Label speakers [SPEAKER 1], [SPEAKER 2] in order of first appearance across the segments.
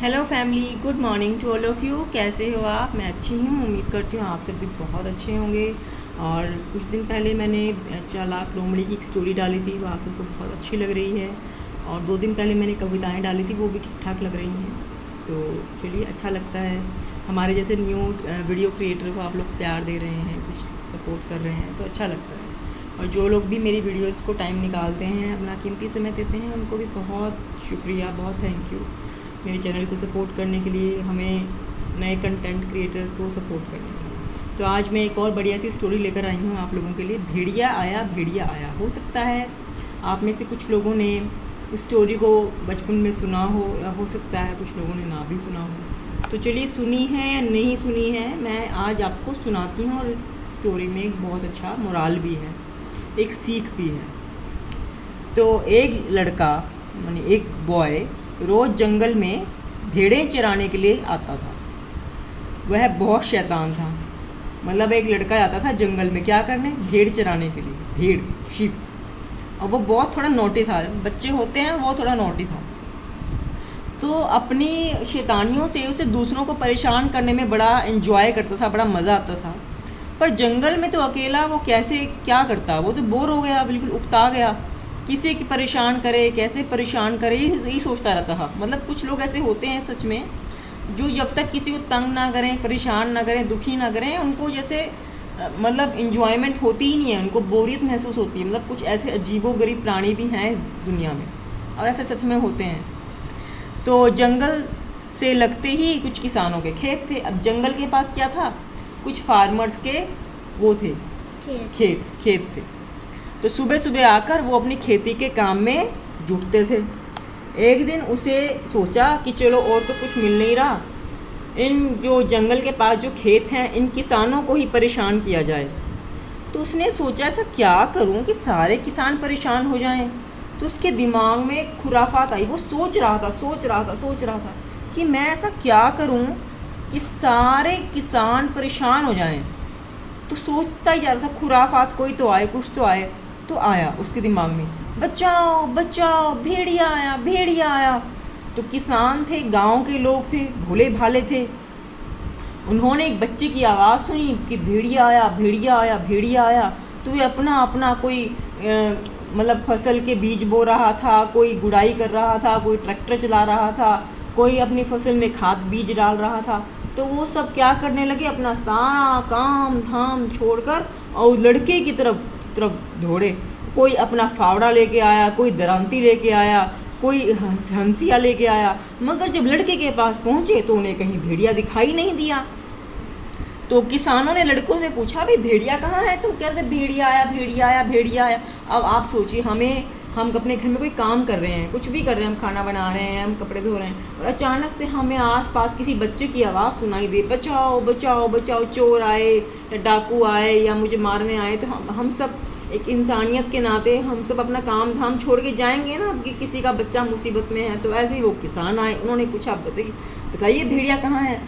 [SPEAKER 1] Hello family, good morning to all of you. कैसे हो आप? मैं अच्छी हूँ, उम्मीद करती हूँ आप सब भी बहुत अच्छे होंगे। और कुछ दिन पहले मैंने चालाक लोमड़ी की एक स्टोरी डाली थी, वो आप सबको बहुत अच्छी लग रही है। और 2 दिन पहले मैंने कविताएं डाली थी, वो भी ठीक ठाक लग रही हैं। तो चलिए, अच्छा लगता है हमारे जैसे न्यू वीडियो क्रिएटर को आप लोग प्यार दे रहे हैं, कुछ सपोर्ट कर रहे हैं, तो अच्छा लगता है। और जो लोग भी मेरी वीडियोज़ को टाइम निकालते हैं, अपना कीमती समय देते हैं, उनको भी बहुत शुक्रिया, बहुत थैंक यू मेरे चैनल को सपोर्ट करने के लिए, हमें नए कंटेंट क्रिएटर्स को सपोर्ट करने के लिए। तो आज मैं एक और बढ़िया सी स्टोरी लेकर आई हूँ आप लोगों के लिए। भेड़िया आया भेड़िया आया। हो सकता है आप में से कुछ लोगों ने इस स्टोरी को बचपन में सुना हो, या हो सकता है कुछ लोगों ने ना भी सुना हो। तो चलिए, सुनी है या नहीं सुनी है, मैं आज आपको सुनाती हूँ। और इस स्टोरी में एक बहुत अच्छा मोराल भी है, एक सीख भी है। तो एक लड़का, यानी एक बॉय, रोज़ जंगल में भेड़ें चराने के लिए आता था। वह बहुत शैतान था। मतलब एक लड़का आता था जंगल में क्या करने? भेड़ चराने के लिए, भेड़, शीप। और वो बहुत थोड़ा नोटी था, बच्चे होते हैं, वो थोड़ा नोटी था। तो अपनी शैतानियों से उसे दूसरों को परेशान करने में बड़ा एंजॉय करता था, बड़ा मज़ा आता था। पर जंगल में तो अकेला वो कैसे क्या करता? वो तो बोर हो गया, बिल्कुल उकता गया। किसे की परेशान करे, कैसे परेशान करे, यही सोचता रहता था। मतलब कुछ लोग ऐसे होते हैं सच में, जो जब तक किसी को तंग ना करें, परेशान ना करें, दुखी ना करें, उनको जैसे मतलब इन्जॉयमेंट होती ही नहीं है, उनको बोरियत महसूस होती है। मतलब कुछ ऐसे अजीबोगरीब प्राणी भी हैं इस दुनिया में, और ऐसे सच में होते हैं। तो जंगल से लगते ही कुछ किसानों के खेत थे। अब जंगल के पास क्या था? कुछ फार्मर्स के वो थे, खेत थे। तो सुबह सुबह आकर वो अपनी खेती के काम में जुटते थे। एक दिन उसे सोचा कि चलो, और तो कुछ मिल नहीं रहा, इन जो जंगल के पास जो खेत हैं, इन किसानों को ही परेशान किया जाए। तो उसने सोचा, ऐसा क्या करूं कि सारे किसान परेशान हो जाएं। तो उसके दिमाग में एक खुराफात आई। वो सोच रहा था कि मैं ऐसा क्या करूं कि सारे किसान परेशान हो जाएं। तो सोचता ही जा रहा था, खुराफात कोई तो आए, कुछ तो आए। तो आया उसके दिमाग में, बचाओ बचाओ, भेड़िया आया भेड़िया आया। तो किसान थे, गांव के लोग थे, भोले भाले थे। उन्होंने एक बच्चे की आवाज़ सुनी कि भेड़िया आया भेड़िया आया भेड़िया आया। तो ये अपना अपना कोई मतलब फसल के बीज बो रहा था, कोई गुड़ाई कर रहा था, कोई ट्रैक्टर चला रहा था, कोई अपनी फसल में खाद बीज डाल रहा था। तो वो सब क्या करने लगे? अपना सारा काम धाम छोड़कर और लड़के की तरफ दौड़े। कोई अपना फावड़ा लेके आया, कोई दरांती लेके आया, कोई हंसिया लेके आया। मगर जब लड़के के पास पहुंचे तो उन्हें कहीं भेड़िया दिखाई नहीं दिया। तो किसानों ने लड़कों से पूछा, भाई भेड़िया कहाँ है? तुम कहते भेड़िया आया भेड़िया आया भेड़िया आया। अब आप सोचिए, हम अपने घर में कोई काम कर रहे हैं, कुछ भी कर रहे हैं, हम खाना बना रहे हैं, हम कपड़े धो रहे हैं, और अचानक से हमें आसपास किसी बच्चे की आवाज़ सुनाई दे, बचाओ बचाओ बचाओ, चोर आए या डाकू आए या मुझे मारने आए। तो हम सब एक इंसानियत के नाते हम सब अपना काम धाम छोड़ के जाएंगे ना, कि किसी का बच्चा मुसीबत में है। तो ऐसे ही वो किसान आए, उन्होंने पूछा, बताइए भेड़िया कहाँ है?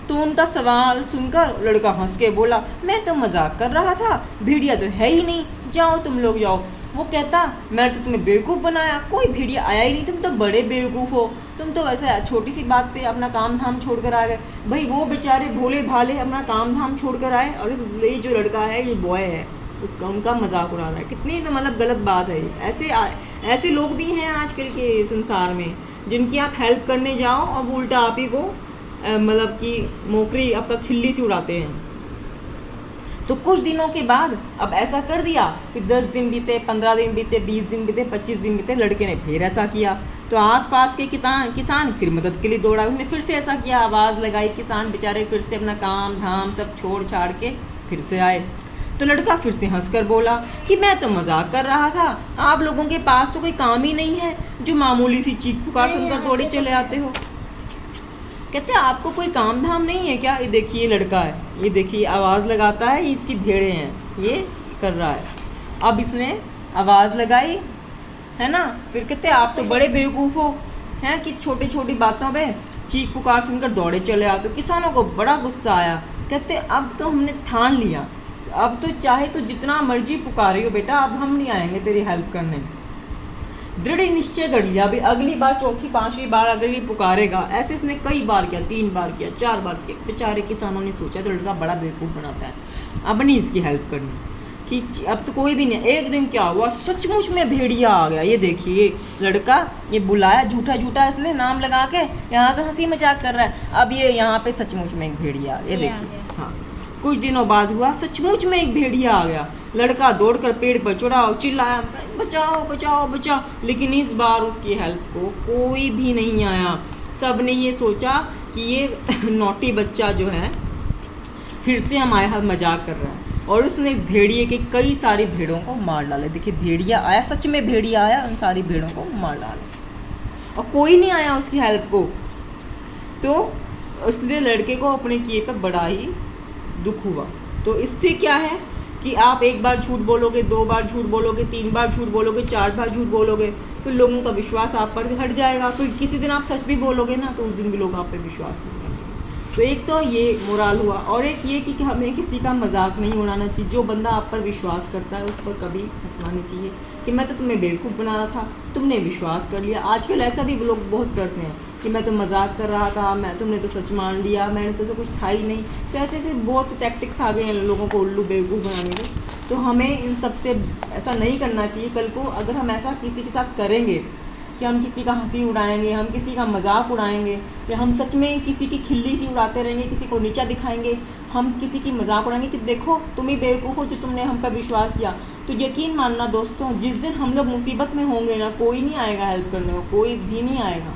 [SPEAKER 1] तो उनका सवाल सुनकर लड़का हंस के बोला, मैं तो मजाक कर रहा था, भेड़िया तो है ही नहीं, जाओ तुम लोग जाओ। वो कहता, मैं तो तुम्हें बेवकूफ़ बनाया, कोई भेड़िया आया ही नहीं, तुम तो बड़े बेवकूफ़ हो, तुम तो वैसे छोटी सी बात पे अपना काम धाम छोड़ कर आ गए। भाई वो बेचारे भोले भाले अपना काम धाम छोड़ कर आए, और ये जो लड़का है, ये बॉय है, उसका उनका मजाक उड़ा रहा है। कितनी तो मतलब गलत बात है। ऐसे लोग भी हैं आजकल के संसार में, जिनकी आप हेल्प करने जाओ और वो उल्टा आप ही को मतलब कि मोकरी आपका खिल्ली से उड़ाते हैं। तो कुछ दिनों के बाद अब ऐसा कर दिया, फिर 10 दिन बीते, 15 दिन बीते, 20 दिन बीते, 25 दिन बीते, लड़के ने फिर ऐसा किया। तो आसपास के किसान फिर मदद के लिए दौड़ा, उसने फिर से ऐसा किया, आवाज़ लगाई। किसान बेचारे फिर से अपना काम धाम सब छोड़ छाड़ के फिर से आए। तो लड़का फिर से हंसकर बोला कि मैं तो मजाक कर रहा था, आप लोगों के पास तो कोई काम ही नहीं है, जो मामूली सी चीख पुकार सुनकर दौड़े चले आते हो। कहते आपको कोई काम धाम नहीं है क्या? ये देखिए लड़का है, ये देखिए आवाज़ लगाता है, ये इसकी भेड़ें हैं, ये कर रहा है। अब इसने आवाज़ लगाई है ना, फिर कहते आप तो बड़े बेवकूफ़ हो हैं कि छोटी छोटी बातों पे चीख पुकार सुनकर दौड़े चले आओ। तो किसानों को बड़ा गुस्सा आया। कहते अब तो हमने ठान लिया, अब तो चाहे तो जितना मर्जी पुकारे हो बेटा, अब हम नहीं आएंगे तेरी हेल्प करने। दृढ़ निश्चय कर लिया अभी अगली बार, चौथी पांचवी बार अगर ये पुकारेगा। ऐसे इसने कई बार किया, 3 बार किया, 4 बार किया। बेचारे किसानों ने सोचा तो लड़का बड़ा बेवकूफ़ बनाता है, अब नहीं इसकी हेल्प करनी कि अब तो कोई भी नहीं। एक दिन क्या हुआ, सचमुच में भेड़िया आ गया। ये देखिए लड़का, ये बुलाया झूठा झूठा इसने नाम लगा के, यहाँ तो हंसी मजाक कर रहा है। अब ये यहाँ पे सचमुच में एक भेड़िया, ये देखिए। हाँ, कुछ दिनों बाद हुआ, सचमुच में एक भेड़िया आ गया। लड़का दौड़कर पेड़ पर चढ़ा, चिल्लाया बचाओ बचाओ बचाओ। लेकिन इस बार उसकी हेल्प को कोई भी नहीं आया। सब ने ये सोचा कि ये नौटी बच्चा जो है फिर से हमारे साथ मजाक कर रहा है, और उसने इस भेड़िए के कई सारी भेड़ों को मार डाला। देखिए भेड़िया आया, सच में भेड़िया आया, उन सारी भेड़ों को मार डाला, और कोई नहीं आया उसकी हेल्प को। तो उसने लड़के को अपने किए पर बड़ा ही दुख हुआ। तो इससे क्या है कि आप एक बार झूठ बोलोगे, 2 बार झूठ बोलोगे, 3 बार झूठ बोलोगे, 4 बार झूठ बोलोगे, फिर लोगों का विश्वास आप पर हट जाएगा। फिर किसी दिन आप सच भी बोलोगे ना, तो उस दिन भी लोग आप पे विश्वास नहीं करेंगे। तो एक तो ये मोरल हुआ, और एक ये कि हमें किसी का मजाक नहीं उड़ाना चाहिए। जो बंदा आप पर विश्वास करता है उस पर कभी हंसना नहीं चाहिए कि मैं तो तुम्हें बेवकूफ़ बना रहा था, तुमने विश्वास कर लिया। आजकल ऐसा भी लोग बहुत करते हैं कि मैं तो मजाक कर रहा था, तुमने तो सच मान लिया, मैंने तो कुछ था ही नहीं। तो ऐसे ऐसे बहुत टैक्टिक्स आ गए हैं लोगों को उल्लू बेवकूफ़ बनाने के। तो हमें इन सब से ऐसा नहीं करना चाहिए। कल को अगर हम ऐसा किसी के साथ करेंगे कि हम किसी का हंसी उड़ाएंगे, हम किसी का मजाक उड़ाएंगे, या हम सच में किसी की खिल्ली सी उड़ाते रहेंगे, किसी को नीचा दिखाएंगे, हम किसी की मजाक उड़ाएंगे कि देखो तुम ही बेवकूफ़ हो जो तुमने हम पर विश्वास किया, तो यकीन मानना दोस्तों, जिस दिन हम लोग मुसीबत में होंगे ना, कोई नहीं आएगा हेल्प करने को, कोई भी नहीं आएगा।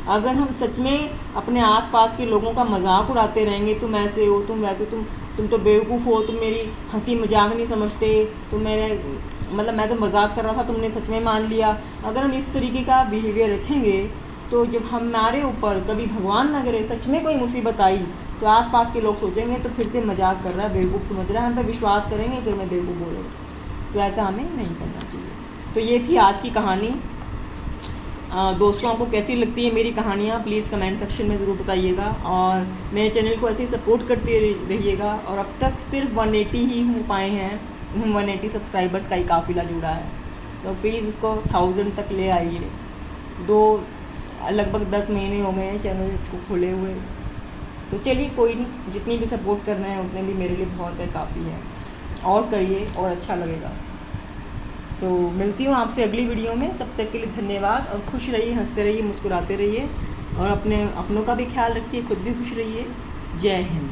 [SPEAKER 1] अगर हम सच में अपने आसपास के लोगों का मजाक उड़ाते रहेंगे, तुम ऐसे हो, तुम वैसे, तुम तो बेवकूफ़ हो, तुम मेरी हंसी मजाक नहीं समझते, तुम मेरे मतलब मैं तो मजाक कर रहा था, तुमने सच में मान लिया। अगर हम इस तरीके का बिहेवियर रखेंगे तो जब हमारे ऊपर कभी भगवान न करे सच में कोई मुसीबत आई, तो आसपास के लोग सोचेंगे तो फिर से मजाक कर रहा है, बेवकूफ़ समझ रहा है, हम पे विश्वास करेंगे, फिर मैं बेवकूफ़ बोलूँगा। तो ऐसा हमें नहीं करना चाहिए। तो ये थी आज की कहानी। दोस्तों आपको कैसी लगती है मेरी कहानियाँ, प्लीज़ कमेंट सेक्शन में ज़रूर बताइएगा, और मेरे चैनल को ऐसे ही सपोर्ट करते रहिएगा। और अब तक सिर्फ 180 ही हो पाए हैं, 180 सब्सक्राइबर्स का ही काफ़िला जुड़ा है, तो प्लीज़ उसको 1000 तक ले आइए। लगभग 10 महीने हो गए हैं चैनल को खुले हुए। तो चलिए कोई नहीं, जितनी भी सपोर्ट करना है उतने भी मेरे लिए बहुत है, काफ़ी है, और करिए और अच्छा लगेगा। तो मिलती हूँ आपसे अगली वीडियो में, तब तक के लिए धन्यवाद, और खुश रहिए, हंसते रहिए, मुस्कुराते रहिए, और अपनों का भी ख्याल रखिए, खुद भी खुश रहिए। जय हिंद।